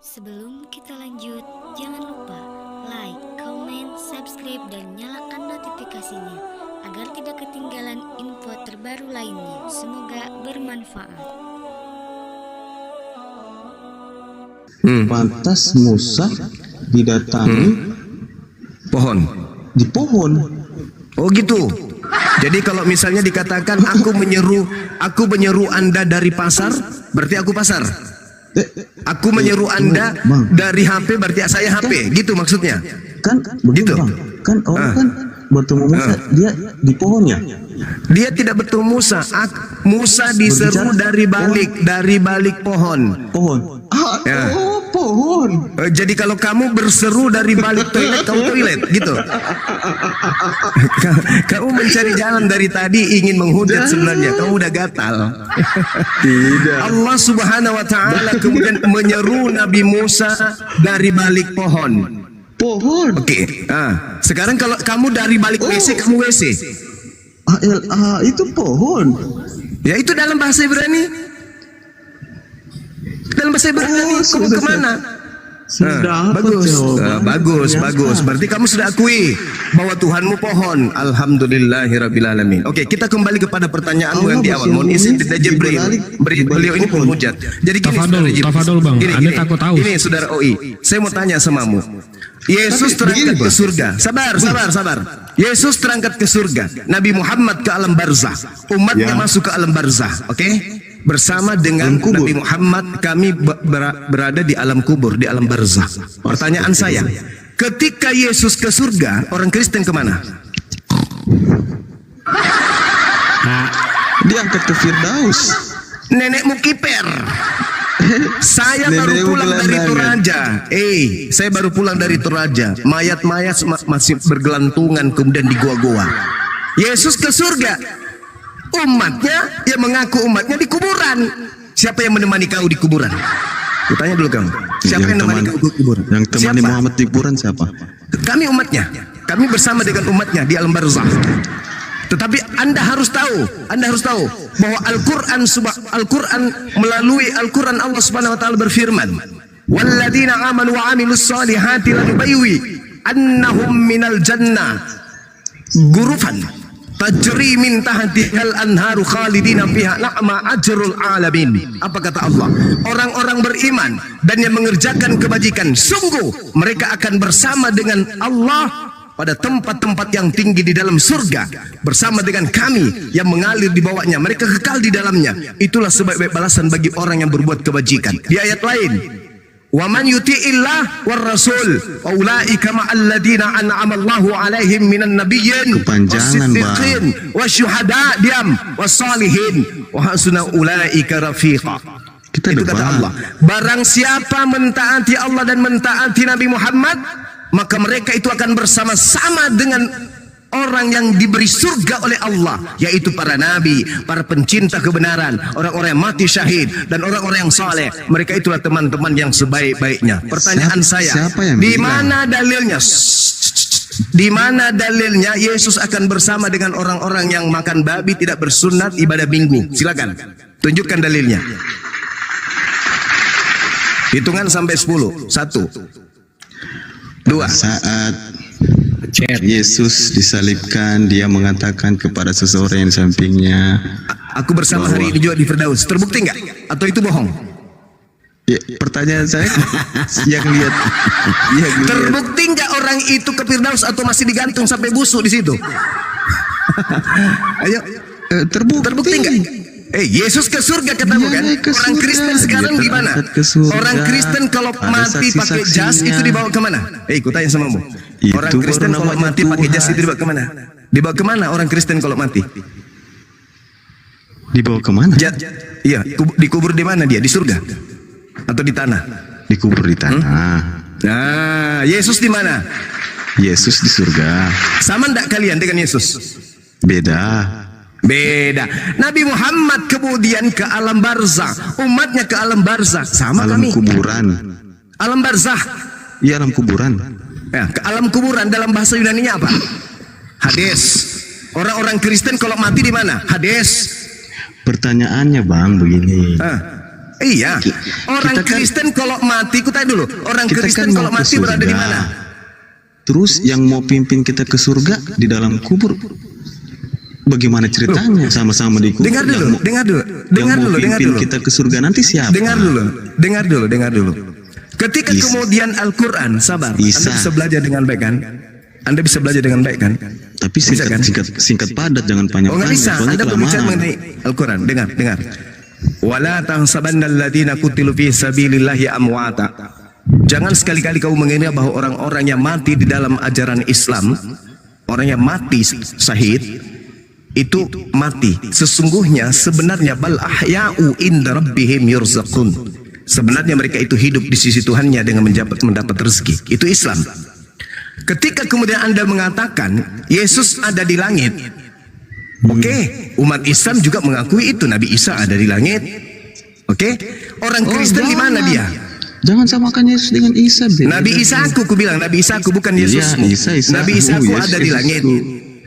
Sebelum kita lanjut, jangan lupa like, comment, subscribe, dan nyalakan notifikasinya agar tidak ketinggalan info terbaru lainnya. Semoga bermanfaat. Pantas Musa didatangi Pohon. di pohon. Oh gitu. Jadi kalau misalnya dikatakan aku menyeru Anda dari pasar, berarti aku pasar. Aku menyeru Anda Bang. dari HP, berarti saya HP. Gitu maksudnya. Kan begitu Gitu. Bang. Kan orang kan bertemu Musa dia di pohonnya. Dia tidak bertemu Musa. Musa diseru dari balik pohon. Pohon. Ya. Oh, pohon. Jadi kalau kamu berseru dari balik toilet, kamu toilet, gitu. Kamu mencari jalan dari tadi ingin menghujat sebenarnya. Kamu udah gatal. Tidak. Allah Subhanahu Wa Taala kemudian menyeru Nabi Musa dari balik pohon. Pohon. Oke. Sekarang kalau kamu dari balik WC, kamu WC. Itu pohon. Ya itu dalam bahasa Ibrani. Dalam bahasa Ibrani, kamu kemana? Bagus. Berarti kamu sudah akui bahwa Tuhanmu pohon. Alhamdulillahirrabbilalamin. Oke, kita kembali kepada pertanyaanmu yang di awal. Mohon izin tidak Jibril. Beliau ini penghujat. Jadi gini, Tafadol bang. Anda takut tahu. Ini saudara OI. Saya mau tanya samamu. Yesus terangkat ke surga. Sabar. Yesus terangkat ke surga. Nabi Muhammad ke alam barzah. Umatnya masuk ke alam barzah. Oke? Bersama dengan Nabi Muhammad kami berada di alam kubur, di alam barzah. Pertanyaan saya, ketika Yesus ke surga, orang Kristen kemana? Diangkat ke Firdaus. Nenekmu kiper. Saya baru pulang dari Toraja. Saya baru pulang dari Toraja. Mayat-mayat masih bergelantungan kemudian di goa-goa. Yesus ke surga. Umatnya, yang mengaku umatnya di kuburan. Siapa yang menemani kau di kuburan? Kutanya dulu kamu. Siapa yang menemani kau di kuburan? Yang temani Muhammad di kuburan siapa? Kami umatnya. Kami bersama dengan umatnya di alam barzah. Tetapi Anda harus tahu bahwa Al-Quran melalui Al-Quran Allah Subhanahu Wa Taala berfirman, "Walladzina amanu wa amilus solihati lanubaywi annahum minal jannah gurufan." Tajri min tahtihal anharu khalidina fiha na'ma ajrul alamin. Apa kata Allah? Orang-orang beriman dan yang mengerjakan kebajikan, sungguh mereka akan bersama dengan Allah pada tempat-tempat yang tinggi di dalam surga, bersama dengan kami yang mengalir di bawahnya. Mereka kekal di dalamnya. Itulah sebaik-baik balasan bagi orang yang berbuat kebajikan. Di ayat lain, wa man yuti'illah war rasul wa ulaika ma'al ladina an'ama Allahu 'alaihim minan nabiyyin wasiddiqin wasyuhada wassalihin wa hasuna ulaika rafiqa. Itu kata Allah. Barang siapa mentaati Allah dan mentaati Nabi Muhammad, maka mereka itu akan bersama-sama dengan orang yang diberi surga oleh Allah, yaitu para nabi, para pencinta kebenaran, orang-orang yang mati syahid, dan orang-orang yang saleh. Mereka itulah teman-teman yang sebaik-baiknya. Pertanyaan saya, di mana dalilnya? Di mana dalilnya Yesus akan bersama dengan orang-orang yang makan babi, tidak bersunat, ibadah minggu? Silakan, tunjukkan dalilnya. Hitungan sampai 10. 1, 2. Saat Yesus disalibkan, dia mengatakan kepada seseorang yang di sampingnya, aku bersama hari ini juga di Firdaus. Terbukti nggak? Atau itu bohong? Ya, pertanyaan saya yang lihat. Terbukti nggak orang itu ke Firdaus atau masih digantung sampai busuk di situ? Ayo, terbukti nggak? Yesus ke surga katamu kan? Orang Kristen sekarang gimana? Orang Kristen kalau mati pakai jas itu dibawa kemana? Ku tanya samamu. Orang Kristen kalau mati pakai jas itu dibawa kemana? Dibawa kemana orang Kristen kalau mati? Dibawa kemana? Iya, dikubur di mana dia? Di surga atau di tanah? Dikubur di tanah. Nah, Yesus di mana? Yesus di surga. Sama enggak kalian dengan Yesus? Beda. Nabi Muhammad kemudian ke alam barzah, umatnya ke alam barzah. Sama alam kami. Kuburan. Alam barzah. Iya, alam kuburan. Ya, ke alam kuburan dalam bahasa Yunaninya apa? Hades. Orang-orang Kristen kalau mati di mana? Hades. Pertanyaannya Bang begini. Iya. Orang kita kan- Kristen kalau mati, ku tanya dulu. Orang Kita Kristen kan kalau mau ke mati berada di surga. mana? Terus yang mau pimpin kita ke surga di dalam kubur. Bagaimana ceritanya sama-sama di kubur? Dengar dulu, Yang mau- dengar dulu, yang dengar mau dulu, dengar pimpin dulu. kita ke surga nanti siapa? Dengar dulu. Ketika Isa. kemudian Al-Quran, sabar. Isa. Anda bisa belajar dengan baik kan? Anda bisa belajar dengan baik kan? Tapi Bisa kan? singkat padat, jangan panjang. Oh, nggak bisa. Anda berbicara mengenai Al-Quran. Dengar. Wala tahsabanna alladziina qutilu fi sabilillahi amwata. Jangan sekali-kali kau mengira bahwa orang-orang yang mati di dalam ajaran Islam, orang yang mati syahid itu mati. Sesungguhnya sebenarnya bal ahya'u inda rabbihim yurzaqun. Sebenarnya mereka itu hidup di sisi Tuhannya dengan mendapat rezeki. Itu Islam. Ketika kemudian Anda mengatakan Yesus ada di langit, oke, umat Islam juga mengakui itu, Nabi Isa ada di langit. Oke, orang Kristen di mana dia? Jangan samakan Yesus dengan Isa. Nabi Isa aku bilang Nabi Isa aku bukan Yesusmu. Isa. Nabi Isa aku Yesus, ada di langit.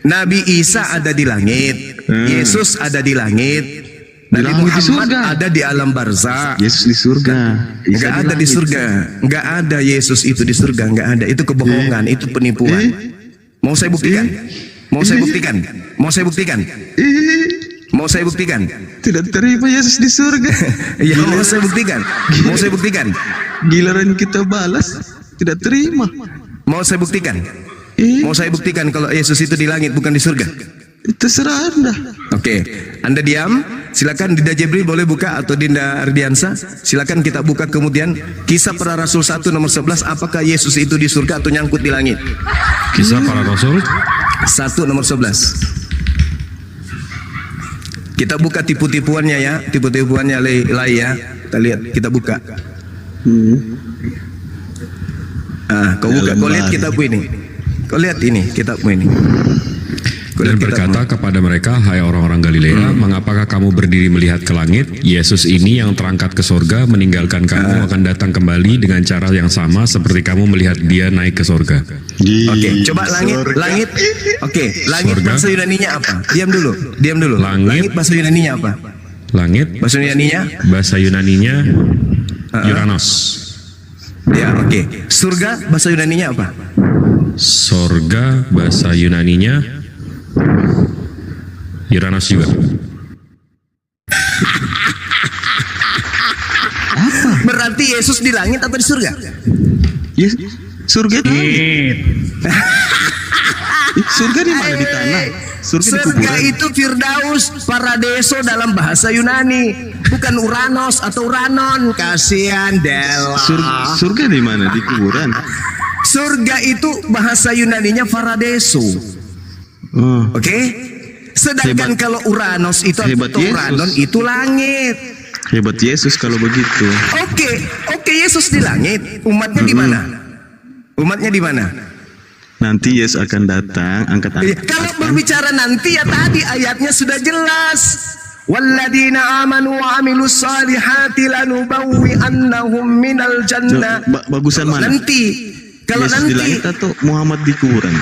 Nabi Isa ada di langit. Yesus ada di langit. Nabi langit, di Muhammad surga. ada di alam barzah. Yesus di surga. Isa Enggak ada di langit. surga. Enggak ada Yesus itu di surga, enggak ada. Itu kebohongan, itu penipuan. Mau saya buktikan? Mau saya buktikan? Mau saya buktikan? Mau saya buktikan? Tidak terima Yesus di surga. Ya, mau saya buktikan? Mau saya buktikan? Giliran kita balas, tidak terima. Mau saya buktikan? Mau saya buktikan kalau Yesus itu di langit bukan di surga? Terserah Anda. Oke, Anda diam. Silakan Dinda Jibril boleh buka atau Dinda Ardiansa. Silakan kita buka kemudian Kisah Para Rasul 1 nomor 11. Apakah Yesus itu di surga atau nyangkut di langit? Kisah Para Rasul 1 nomor 11. Kita buka tipu-tipuannya ya, tipu-tipuannya Lai ya. Kita lihat, kita buka. Kau buka, kau lihat kitabmu ini. Kau lihat ini kitabmu ini. Kau dan lihat kitabmu. berkata kepada mereka, hai orang-orang Galilea, mengapakah kamu berdiri melihat ke langit? Yesus ini yang terangkat ke sorga meninggalkan kamu akan datang kembali dengan cara yang sama seperti kamu melihat dia naik ke sorga. Oke, coba langit. Oke, langit Surga. bahasa Yunaninya apa? Diam dulu. Langit. Bahasa Yunaninya apa? Langit, Bahasa Yunaninya? bahasa Yunaninya Uranos. Ya, oke. Surga bahasa Yunaninya apa? Sorga, bahasa Yunaninya Uranos juga. Berarti Yesus di langit atau di surga? Yes, surga itu. Surga di mana? Di tanah. Surga di Surga kuburan. itu Firdaus, Paradiso dalam bahasa Yunani, bukan Uranos atau Uranon. Kasihan Dela. Surga di mana? Di kuburan. Surga itu bahasa Yunaninya Paradiso. Oh, Oke? Sedangkan Hebat. kalau Uranos itu Hebat atau Yesus. Uranon itu langit. hebat Yesus kalau begitu. Oke, Yesus di langit. Umatnya di mana? Umatnya di mana? Nanti Yesus akan datang, angkat Iya, kalau berbicara nanti ya tadi ayatnya sudah jelas. Walladzina amanu wa amilus salihati lanubawwi'annahum minal jannah. Bagusan mana? Nanti. Kalau Yesus di nanti langit atau Muhammad di kuburan?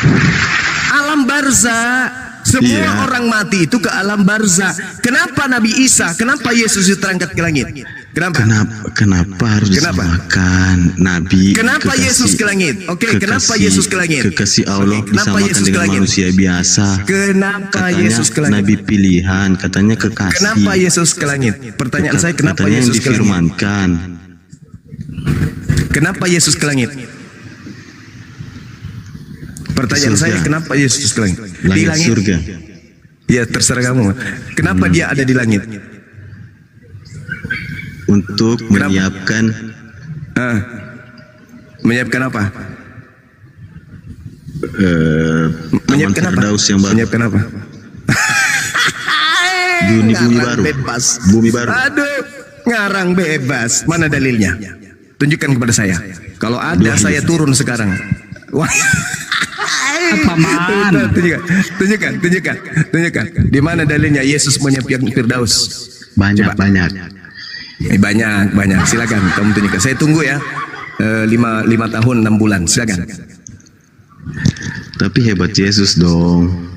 alam barzah. Semua Iya. orang mati itu ke alam barzah. Kenapa Nabi Isa? Kenapa Yesus itu terangkat ke langit? Kenapa? Kenapa harus Kenapa? disamakan Nabi? Kenapa kekasih- Yesus ke langit? Oke, kenapa kekasih- Yesus ke langit? Kekasih Allah Oke, kenapa disamakan Yesus ke dengan langit? manusia biasa. Kenapa Katanya Yesus ke langit? Nabi pilihan, katanya kekasih. Kenapa Yesus ke langit? Pertanyaan saya, kenapa Katanya yang Yesus ke langit? difirmankan. Kenapa Yesus ke langit? Pertanyaan Surga. saya, kenapa Yesus ke langit? Di Langit langit. surga. Ya, terserah kamu. Kenapa dia ada di langit? Untuk Kenapa? menyiapkan Menyiapkan apa? Taman Menyiapkan apa? Firdaus yang baru. Menyiapkan apa? Bumi Ngarang baru. Bebas. Bumi baru. Aduh, ngarang bebas. Mana dalilnya? Tunjukkan kepada saya. Kalau ada, Dua saya hadis. turun sekarang. Wah. Tunjukkan. Di mana dalilnya Yesus menyiapkan Firdaus? Banyak. Banyak. Silakan kamu tunjukkan. Saya tunggu ya. 5 tahun 6 bulan. Silakan. Tapi hebat Yesus dong.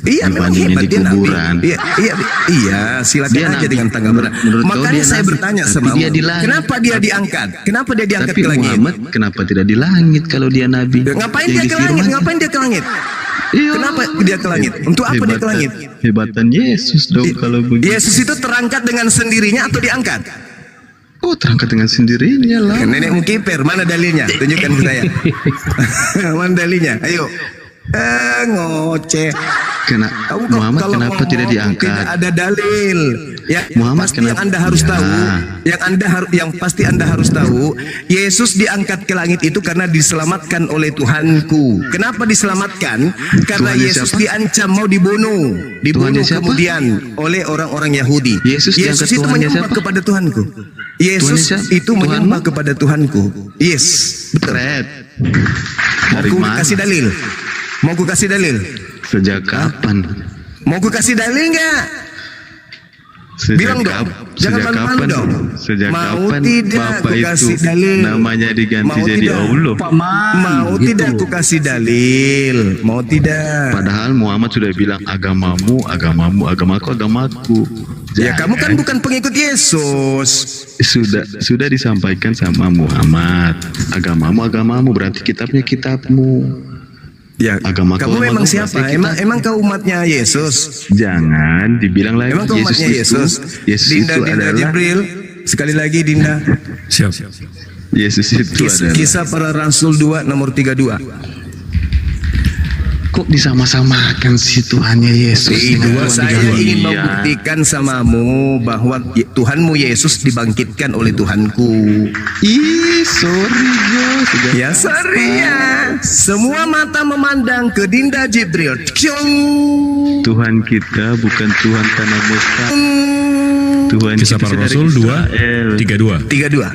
Iya, memang dibandingin hebat di dia Nabi. kuburan. Iya, silakan Dia aja Nabi. dengan tanggapan. Menurut kau Makanya dia saya Nabi, bertanya tapi sama dia di langit. kenapa dia diangkat? Kenapa dia diangkat Tapi ke langit? Muhammad kenapa tidak di langit kalau dia nabi? Ngapain Yang dia ke langit? difirman. Ngapain dia ke langit? Iya. Kenapa dia ke langit? Untuk apa dia ke langit? Hebatan Yesus dong kalau begitu. Yesus itu terangkat dengan sendirinya atau diangkat? Oh, terangkat dengan sendirinya lah. Nenek Mukiper, mana dalilnya? Tunjukkan ke saya. Mana dalilnya? Ayo. Ngoceh. Kamu Muhammad kalau kenapa ngomong tidak diangkat? Tidak ada dalil. Ya, Muhammad pasti yang kenapa- Anda harus Ya. tahu, yang pasti Anda harus tahu, Yesus diangkat ke langit itu karena diselamatkan oleh Tuhanku. Kenapa diselamatkan? Karena Tuhannya Yesus siapa? diancam mau dibunuh Tuhannya siapa? kemudian oleh orang-orang Yahudi. Yesus diangkat itu Tuhannya menyembah siapa? kepada Tuhanku. Yesus Tuhannya siapa? itu menyembah Tuhanmu? kepada Tuhanku. Yes, betul. Red. Mau Dari ku mana? kasih dalil? Mau ku kasih dalil? Sejak kapan? Mau ku kasih dalil nggak? Sejak Bilang dong. Jangan sejak malu-malu kapan? dong. Sejak Mau kapan tidak Bapak aku itu kasih dalil? namanya diganti Mau jadi tidak? Allah? Mau tidak aku kasih dalil? Mau tidak? Padahal Muhammad sudah bilang agamamu, agamaku, agamaku. Ya kamu kan bukan pengikut Yesus. Sudah disampaikan sama Muhammad. Agamamu berarti kitabmu. Ya, Agama kamu kau, memang agama siapa? pasti kita- Emang kau umatnya Yesus? Jangan dibilang lagi Emang kau umatnya Yesus? Yesus Dinda itu adalah Jibril. Sekali lagi Dinda. Siap. Yesus itu adalah. Kisah para Rasul 2 nomor 32. Kok disama-samakan si Tuhannya Yesus? Itu dengan Tuhan saya diganti? ingin Iya. membuktikan samamu bahwa Tuhanmu Yesus dibangkitkan oleh Tuhanku. Ih, sorry Jo. Sejak Ya sorry ya. Semua mata memandang ke Dinda Jibril. Kyong. Tuhan kita bukan Tuhan tanah Mekah. Tuhan Kisah kita para dari Rasul Israel. 2:32. 32.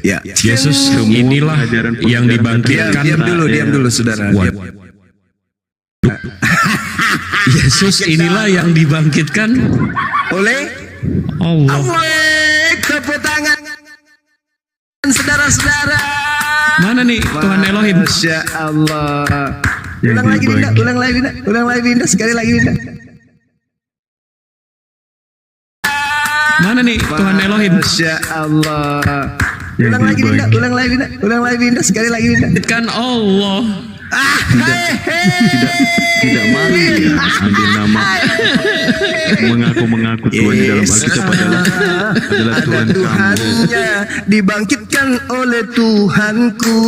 Ya. Yesus Semua inilah pengajaran-pengajaran yang dibangkitkan. Diam dulu saudara. Waduh. Diam. Yesus inilah yang dibangkitkan Oleh Allah. Allah. Tepuk tangan saudara-saudara. Mana nih Tuhan Elohim? Masya Allah. Yang Ulang lagi Dinda, dibagi. ulang lagi Dinda, sekali lagi Dinda. Mana nih Tuhan Elohim? Masya Allah. Yang Ulang lagi Dinda, dibagi. ulang lagi Dinda, sekali lagi Dinda. Kan Allah. Tidak malu ya ambil nama mengaku Tuhan di dalam Alkitab adalah Tuhan Ada kamu. Tuhannya dibangkitkan oleh Tuhanku.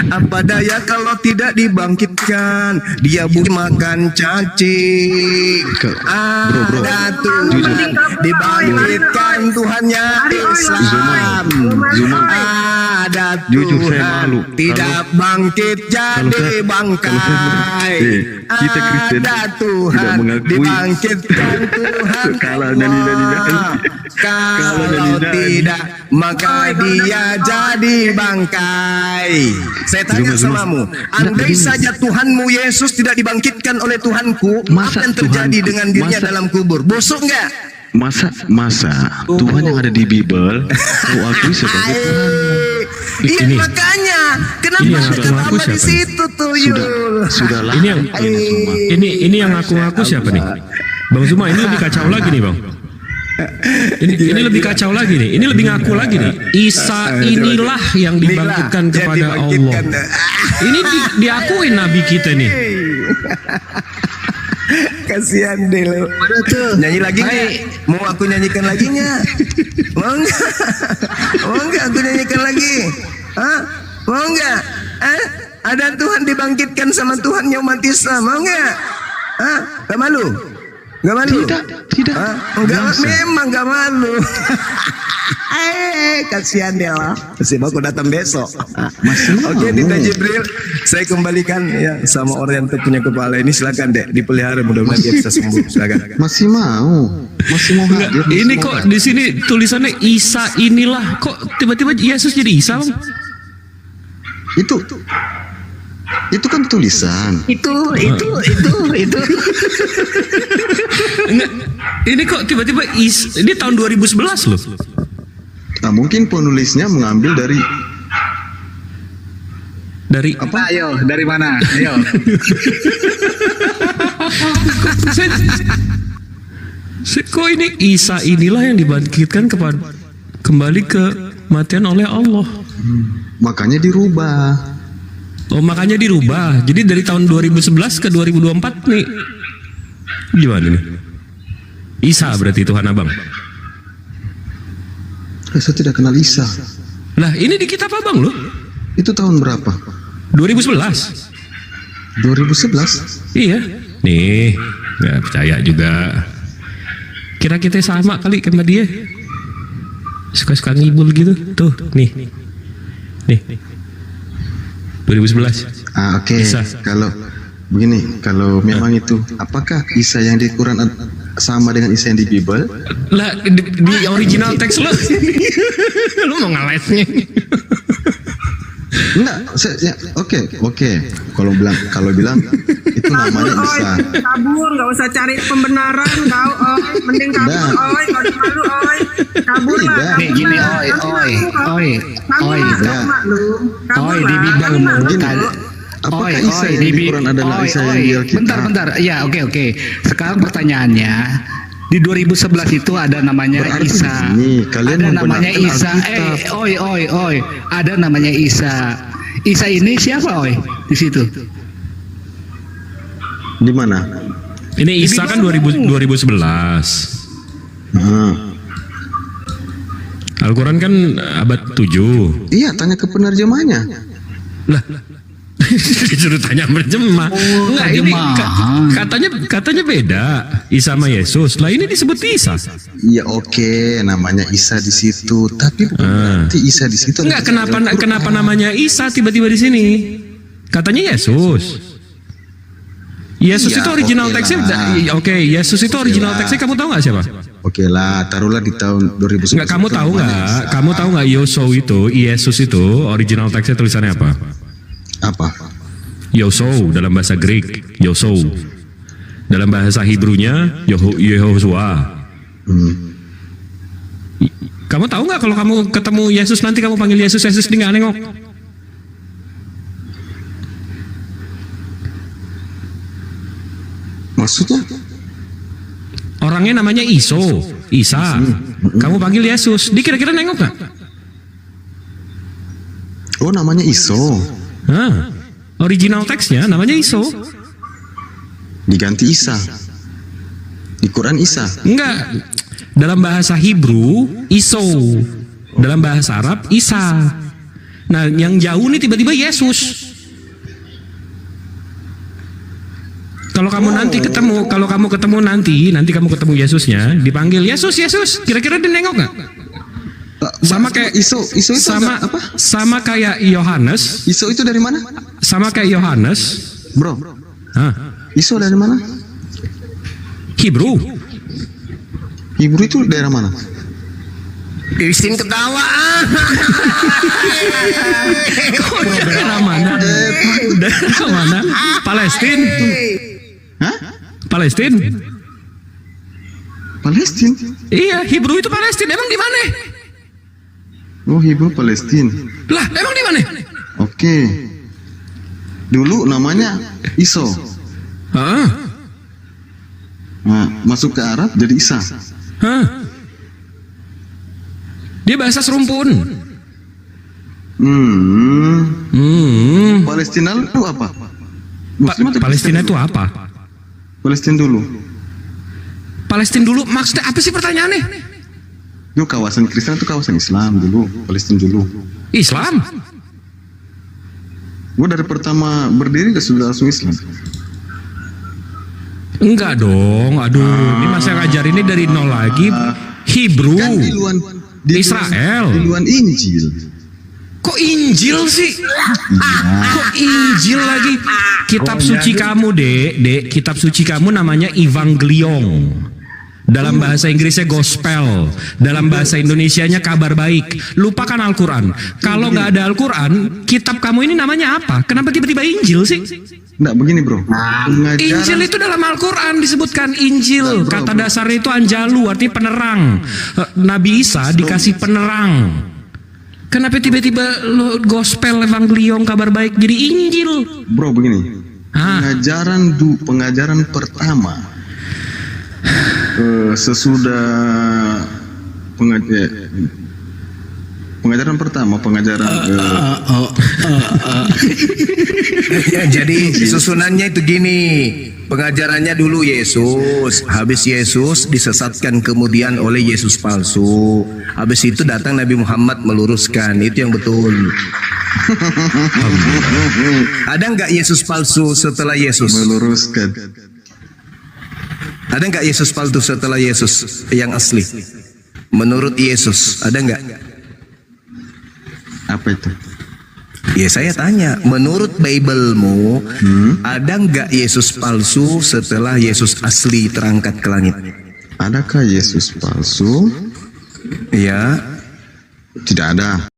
Apa daya kalau tidak dibangkitkan? Dia makan cacing. Bro. Ada Tuhan dibangkitkan Tuhannya Islam. Zuma. Ada Jujur saya Tuhan malu. tidak bangkit kalau jadi saya- bangkai. kita Kristen Ada tidak Tuhan mengakui. dibangkitkan Tuhan. Kalau nani-nani. Kalau tidak maka dia jadi bangkai. Saya tanya Zuma. samamu, andai saja Tuhanmu Yesus tidak dibangkitkan oleh Tuhanku, Masa apa yang terjadi Tuhan- dengan dirinya masa- dalam kubur? Busuk enggak? Masa Tuhan yang ada di Bible kau akui sebagai Tuhan. Iya Ini. makanya kenapa Ini yang ada ngaku-ngaku kata di siapa? situ tuyul? Sudahlah. Ini yang ini yang ngaku-ngaku siapa nih? Bang Zuma, ini lebih kacau lagi nih, Bang. Ini lebih kacau lagi nih. Ini lebih ngaku lagi nih. Isa inilah yang dibangkitkan Inilah yang kepada Allah. dibangkitkan. Ini diakuin nabi kita nih. Kasihan deh lo. Nyanyi lagi nggak? Mau aku nyanyikan lagi nggak? Mau nggak? Mau nggak aku nyanyikan lagi? Hah? Mau nggak? Ada Tuhan dibangkitkan sama Tuhannya umat Islam. Mau nggak? Hah? Gak malu? Gak malu? Tidak. Hah? Enggak, Biasa. memang gak malu. Kasihan dia lah. Masih mau aku datang besok. Oke, Dinda Jibril, saya kembalikan ya sama oriental punya kepala ini. Silakan dek, dipelihara mudah-mudahan dia bisa sembuh. Silakan. Masih mau hadir. Ini kok di sini tulisannya Isa inilah. Kok tiba-tiba Yesus jadi Isa, Bang? Itu kan tulisan. Itu. Enggak. Ini kok tiba-tiba ini tahun 2011 loh. Nah, mungkin penulisnya mengambil dari Dari Ayo, dari mana? Ayo. Kok ini Isa inilah yang dibangkitkan kembali ke kematian oleh Allah. Makanya dirubah. Oh, makanya dirubah. Jadi dari tahun 2011 ke 2024 nih. Gimana nih? Isa berarti Tuhan Abang. Saya tidak kenal Isa. Lah, ini di kitab Abang loh. Itu tahun berapa? 2011. 2011. Iya. Nih, nggak percaya juga. Kira kita sama kali sama dia. Suka-suka ngibul gitu. Tuh, nih. 2011. Oke. Isa. Kalau begini, kalau memang itu, apakah Isa yang di Quran sama dengan Isa yang di Bible? Lah, di original teks lo. Lu mau ngelesnya. Enggak, oke. Kalau bilang itu namanya Isa. Kabur, nggak usah cari pembenaran, kau mending kabur, Nah. kau udah malu, kabur lah. Tidak. Nih gini, oi di Bibelmu Apakah Isa yang di Quran adalah Isa yang di Alkitab? bentar. Ya, oke. Sekarang pertanyaannya, di 2011 itu ada namanya Berarti Isa. begini, kalian Ada namanya membenarkan Isa. Alkitab. Oi. Ada namanya Isa. Isa ini siapa, oi? Di situ. Di mana? Ini Isa kan 2011. Nah, Al-Quran kan abad 7. iya, tanya ke penerjemahnya. Lah, disuruh tanya berjemah. Enggak, ini katanya beda. Isa sama Yesus. Lah, ini disebut Isa. Iya, oke, namanya Isa di situ, tapi bukan berarti Isa di situ. Enggak, kenapa namanya Isa tiba-tiba di sini? Katanya Yesus. Yesus Iya, itu original oke teksnya. lah. Oke, Yesus itu original lah. teksnya kamu tahu nggak siapa? Oke lah, taruhlah di tahun 2011. Enggak, kamu tahu nggak? Kamu tahu nggak Yoso itu, Yesus itu original teksnya tulisannya apa? Apa? Yoso dalam bahasa Greek, Yoso. Dalam bahasa Hebrunya Yehoshua. Kamu tahu nggak kalau kamu ketemu Yesus nanti kamu panggil Yesus dia nggak nengok? Maksudnya? Orangnya namanya Isa. Kamu panggil Yesus, dia kira-kira nengok nggak? Oh, namanya Iso. Hah? Original teksnya namanya Iso. Diganti Isa. Di Quran Isa. Enggak. Dalam bahasa Hebrew Iso. Dalam bahasa Arab Isa. Nah, yang jauh nih tiba-tiba Yesus. Kalau kamu nanti ketemu, nanti kamu ketemu Yesusnya, dipanggil Yesus, kira-kira dia nengok nggak? Sama kayak Iso itu sama apa? sama kayak Yohanes, Iso itu dari mana? sama kayak Yohanes, Bro, Hah? Iso dari mana? Hebrew. Hebrew itu daerah mana? Isin ketawa. Daerah mana? Daerah mana? Palestina. Hah? Palestina. Palestina? Iya, Hebrew itu Palestina. Emang di mana? Oh, Hebrew Palestina. Lah, emang di mana? Oke. Dulu namanya Iso. Hah? Nah, masuk ke Arab jadi Isa. Hah? Dia bahasa serumpun. Palestina itu apa? Muslim atau Palestina Kristen itu dulu? apa? Palestina dulu. Palestina dulu maksudnya apa sih pertanyaannya? Itu kawasan Kristen atau kawasan Islam dulu? Palestina dulu. Islam. Gue dari pertama berdiri sudah langsung Islam. Enggak dong. Aduh, ini masa ngajarinnya dari nol lagi. Hebrew. Kan di luar Israel. Di luar Injil. Kok Injil sih? Kok Injil lagi? Kitab suci kamu, Dek. Kitab suci kamu namanya Evangelion. Dalam bahasa Inggrisnya gospel. Dalam bahasa Indonesianya kabar baik. Lupakan Al-Quran. Kalau nggak ada Al-Quran, kitab kamu ini namanya apa? Kenapa tiba-tiba Injil sih? Nggak begini bro. Pengajaran Injil itu dalam Al-Quran disebutkan Injil. Kata dasarnya itu anjalu, artinya penerang. Nabi Isa dikasih penerang. Kenapa tiba-tiba lo gospel, evangelion, kabar baik jadi Injil? bro begini. pengajaran pertama sesudah pengajaran pertama Ya, jadi susunannya itu gini. Pengajarannya dulu Yesus, habis Yesus disesatkan kemudian oleh Yesus palsu. Habis itu datang Nabi Muhammad meluruskan, itu yang betul. Ada nggak Yesus palsu setelah Yesus? meluruskan. Ada nggak Yesus palsu setelah Yesus yang asli? Menurut Yesus, ada nggak? Apa itu? Ya saya tanya, menurut Bible-mu, ada nggak Yesus palsu setelah Yesus asli terangkat ke langit? Adakah Yesus palsu? Ya, Tidak ada.